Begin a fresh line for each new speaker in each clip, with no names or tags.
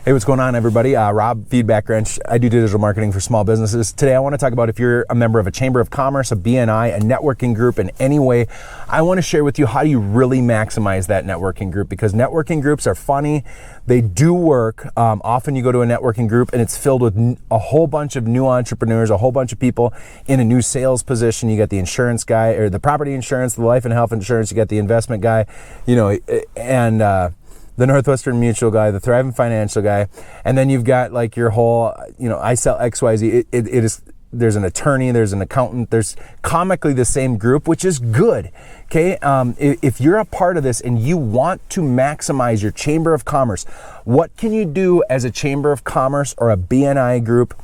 Hey, what's going on, everybody? Rob, Feedbackwrench. I do digital marketing for small businesses. Today, I want to talk about if you're a member of a chamber of commerce, a BNI, a networking group in any way. I want to share with you how do you really maximize that networking group, because networking groups are funny. They do work. Often you go to a networking group and it's filled with a whole bunch of new entrepreneurs, a whole bunch of people in a new sales position. You got the insurance guy, or the property insurance, the life and health insurance. You got the investment guy, and the Northwestern Mutual guy, the Thriving Financial guy, and then you've got like your whole, I sell XYZ. It is, there's an attorney, there's an accountant, there's comically the same group, which is good, okay? If you're a part of this and you want to maximize your Chamber of Commerce, what can you do as a Chamber of Commerce or a BNI group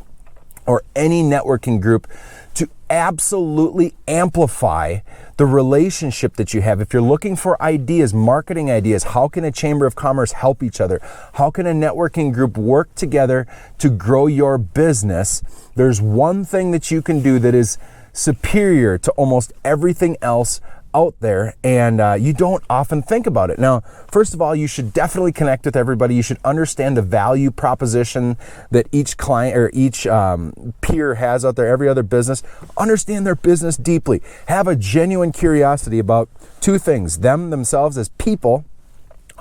or any networking group to absolutely amplify the relationship that you have? If you're looking for ideas, marketing ideas, how can a Chamber of Commerce help each other? How can a networking group work together to grow your business? There's one thing that you can do that is superior to almost everything else out there, and you don't often think about it. Now, first of all, you should definitely connect with everybody. You should understand the value proposition that each client or each peer has out there, every other business. Understand their business deeply. Have a genuine curiosity about two things: themselves as people.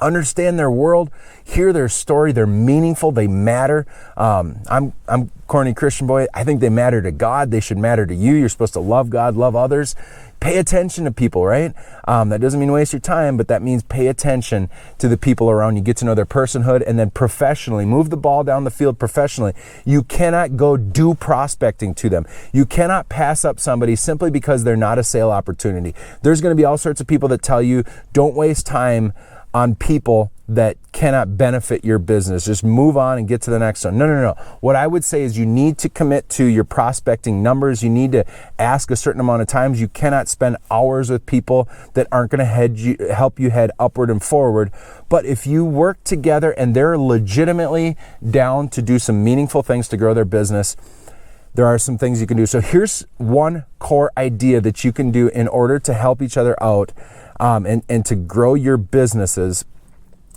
Understand their world, hear their story. They're meaningful, they matter. I'm corny Christian boy. I think they matter to God. They should matter to you. You're supposed to love God, love others. Pay attention to people, right? That doesn't mean waste your time, but that means pay attention to the people around you. Get to know their personhood, and then professionally, move the ball down the field professionally. You cannot go do prospecting to them. You cannot pass up somebody simply because they're not a sale opportunity. There's going to be all sorts of people that tell you, don't waste time on people that cannot benefit your business. Just move on and get to the next one. No. What I would say is you need to commit to your prospecting numbers. You need to ask a certain amount of times. You cannot spend hours with people that aren't going to help you head upward and forward. But if you work together and they're legitimately down to do some meaningful things to grow their business, there are some things you can do. So here's one core idea that you can do in order to help each other out and to grow your businesses.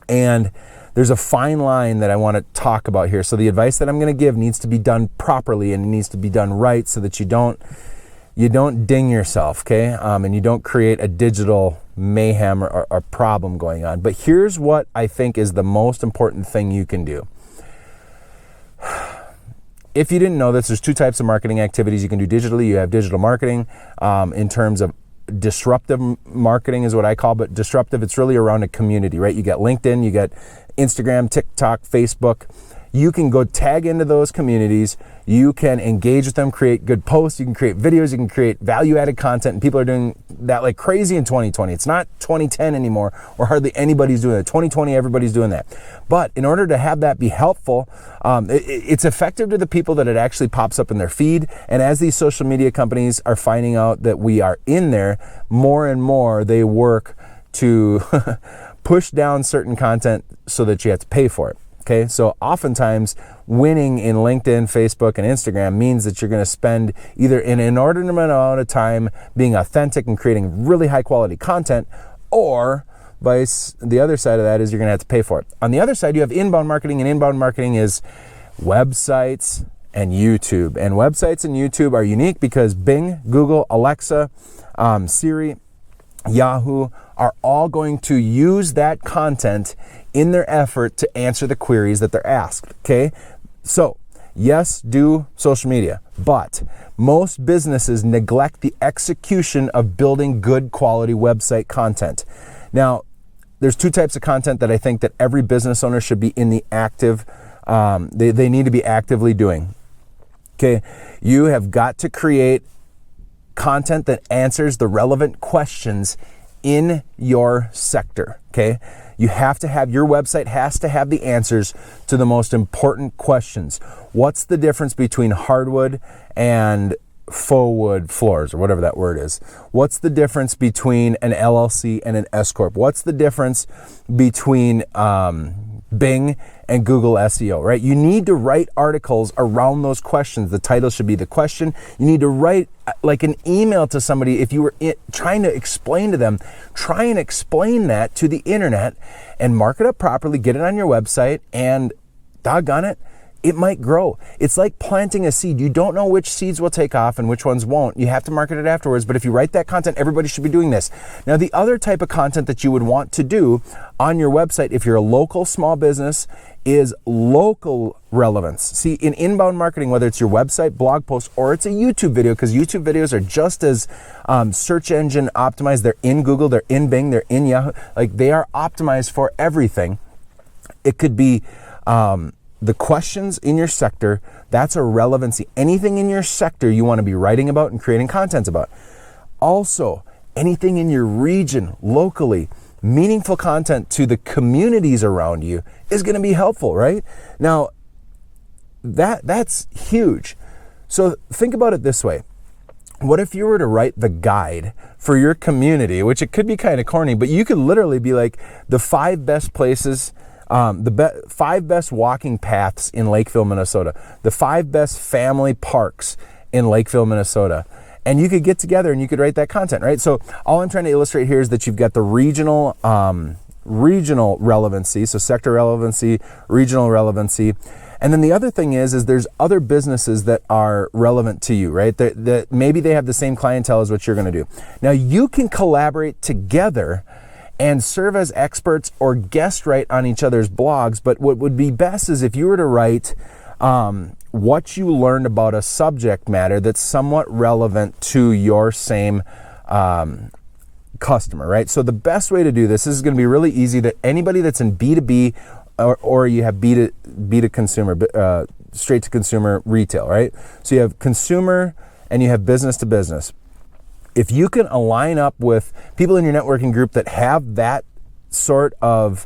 And there's a fine line that I want to talk about here. So the advice that I'm going to give needs to be done properly, and it needs to be done right so that you don't ding yourself, okay? And you don't create a digital mayhem or problem going on. But here's what I think is the most important thing you can do. If you didn't know this, there's two types of marketing activities you can do digitally. You have digital marketing in terms of disruptive marketing is what I call, but disruptive, it's really around a community, right? You got LinkedIn, you got Instagram, TikTok, Facebook. You can go tag into those communities. You can engage with them, create good posts. You can create videos. You can create value-added content. And people are doing that like crazy in 2020. It's not 2010 anymore, or hardly anybody's doing it. 2020, everybody's doing that. But in order to have that be helpful, it's effective to the people that it actually pops up in their feed. And as these social media companies are finding out that we are in there, more and more they work to push down certain content so that you have to pay for it. Okay, so oftentimes winning in LinkedIn, Facebook, and Instagram means that you're going to spend either an inordinate amount of time being authentic and creating really high quality content, or the other side of that is you're going to have to pay for it. On the other side, you have inbound marketing, and inbound marketing is websites and YouTube. And websites and YouTube are unique because Bing, Google, Alexa, Siri, Yahoo are all going to use that content in their effort to answer the queries that they're asked, okay? So, yes, do social media, but most businesses neglect the execution of building good quality website content. Now, there's two types of content that I think that every business owner should be in the active, they need to be actively doing, okay? You have got to create content that answers the relevant questions in your sector, okay? You have to have, your website has to have the answers to the most important questions. What's the difference between hardwood and faux wood floors, or whatever that word is? What's the difference between an LLC and an S Corp? What's the difference between Bing and Google SEO, right? You need to write articles around those questions. The title should be the question. You need to write like an email to somebody. If you were trying to explain to them, try and explain that to the internet and mark it up properly, get it on your website, and doggone it, it might grow. It's like planting a seed. You don't know which seeds will take off and which ones won't. You have to market it afterwards, but if you write that content, everybody should be doing this. Now, the other type of content that you would want to do on your website, if you're a local small business, is local relevance. See, in inbound marketing, whether it's your website, blog post, or it's a YouTube video, because YouTube videos are just as search engine optimized. They're in Google, they're in Bing, they're in Yahoo. Like, they are optimized for everything. It could be the questions in your sector. That's a relevancy. Anything in your sector you want to be writing about and creating content about. Also, anything in your region, locally, meaningful content to the communities around you is going to be helpful, right? Now, that's huge. So think about it this way. What if you were to write the guide for your community, which it could be kind of corny, but you could literally be like the 5 best places, 5 best walking paths in Lakeville, Minnesota, the 5 best family parks in Lakeville, Minnesota. And you could get together and you could write that content, right? So all I'm trying to illustrate here is that you've got the regional relevancy, so sector relevancy, regional relevancy. And then the other thing is there's other businesses that are relevant to you, right? That maybe they have the same clientele as what you're going to do. Now, you can collaborate together and serve as experts or guest write on each other's blogs. But what would be best is if you were to write what you learned about a subject matter that's somewhat relevant to your same customer, right? So the best way to do this is going to be really easy, that anybody that's in B2B or you have B to consumer, straight to consumer retail, right? So you have consumer and you have business to business. If you can align up with people in your networking group that have that sort of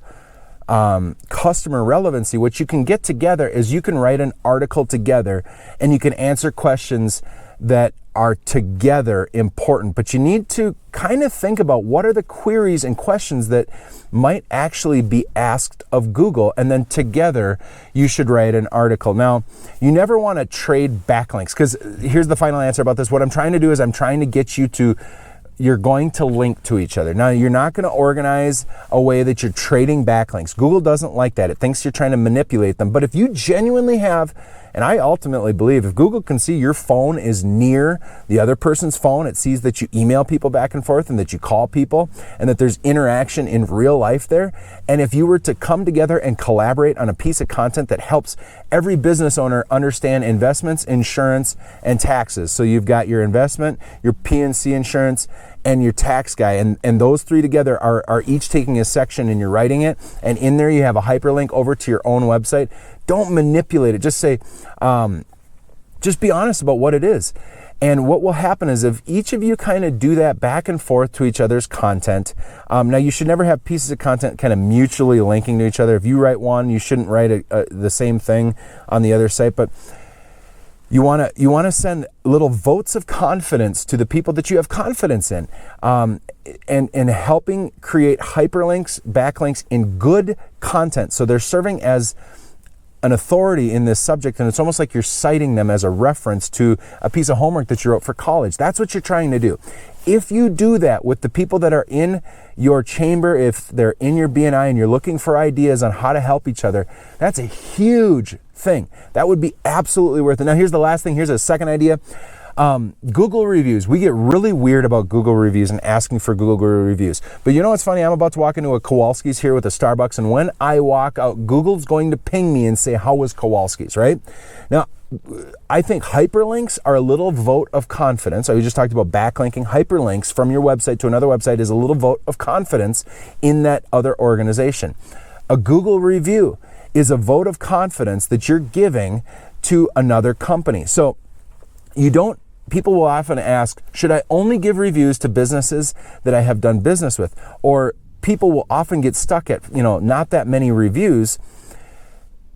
customer relevancy, what you can get together is you can write an article together and you can answer questions that are together important. But you need to kind of think about what are the queries and questions that might actually be asked of Google, and then together you should write an article. Now, you never want to trade backlinks, because here's the final answer about this. What I'm trying to do is I'm trying to get you to, you're going to link to each other. Now, you're not going to organize a way that you're trading backlinks. Google doesn't like that. It thinks you're trying to manipulate them. But if you genuinely have, and I ultimately believe if Google can see your phone is near the other person's phone, it sees that you email people back and forth and that you call people and that there's interaction in real life there. And if you were to come together and collaborate on a piece of content that helps every business owner understand investments, insurance, and taxes. So you've got your investment, your P&C insurance, and your tax guy, and those 3 together are each taking a section and you're writing it, and in there you have a hyperlink over to your own website. Don't manipulate it. Just say, just be honest about what it is. And what will happen is if each of you kind of do that back and forth to each other's content, now you should never have pieces of content kind of mutually linking to each other. If you write one, you shouldn't write the same thing on the other site, but you want to send little votes of confidence to the people that you have confidence in, and helping create hyperlinks, backlinks in good content. So they're serving as an authority in this subject, and it's almost like you're citing them as a reference to a piece of homework that you wrote for college. That's what you're trying to do. If you do that with the people that are in your chamber, if they're in your BNI and you're looking for ideas on how to help each other, that's a huge thing. That would be absolutely worth it. Now, here's the last thing. Here's a second idea. Google reviews. We get really weird about Google reviews and asking for Google reviews. But you know what's funny? I'm about to walk into a Kowalski's here with a Starbucks, and when I walk out, Google's going to ping me and say, how was Kowalski's, right? Now, I think hyperlinks are a little vote of confidence. I just talked about backlinking. Hyperlinks from your website to another website is a little vote of confidence in that other organization. A Google review is a vote of confidence that you're giving to another company. So people will often ask, should I only give reviews to businesses that I have done business with? Or people will often get stuck at, not that many reviews,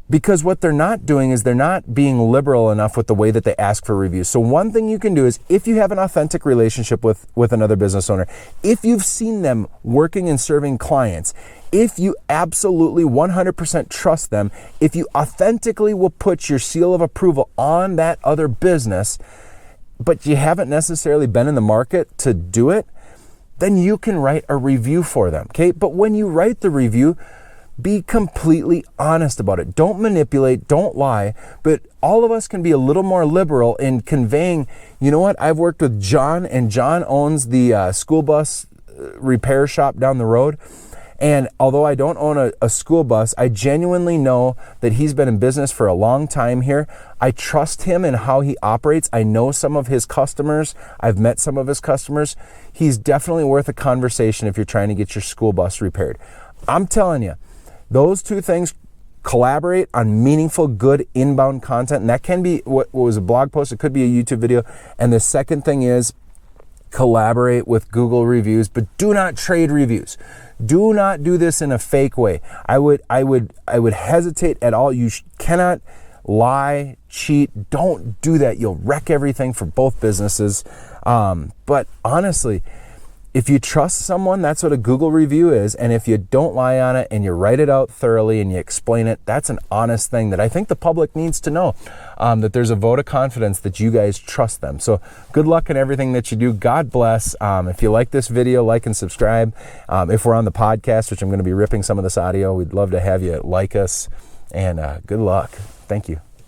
because what they're not doing is they're not being liberal enough with the way that they ask for reviews. So one thing you can do is, if you have an authentic relationship with another business owner, if you've seen them working and serving clients, if you absolutely 100% trust them, if you authentically will put your seal of approval on that other business, but you haven't necessarily been in the market to do it, then you can write a review for them, okay? But when you write the review, Be completely honest about it. Don't manipulate, don't lie, but all of us can be a little more liberal in conveying, you know what, I've worked with John, and John owns the school bus repair shop down the road. And although I don't own a school bus, I genuinely know that he's been in business for a long time here. I trust him in how he operates. I know some of his customers. I've met some of his customers. He's definitely worth a conversation if you're trying to get your school bus repaired. I'm telling you, those two things, collaborate on meaningful, good inbound content. And that can be what was a blog post. It could be a YouTube video. And the second thing is collaborate with Google reviews, but do not trade reviews. Do not do this in a fake way. I would hesitate at all. You cannot lie, cheat. Don't do that. You'll wreck everything for both businesses. But honestly, if you trust someone, that's what a Google review is. And if you don't lie on it and you write it out thoroughly and you explain it, that's an honest thing that I think the public needs to know, that there's a vote of confidence that you guys trust them. So good luck in everything that you do. God bless. If you like this video, like and subscribe. If we're on the podcast, which I'm going to be ripping some of this audio, we'd love to have you like us. And good luck. Thank you.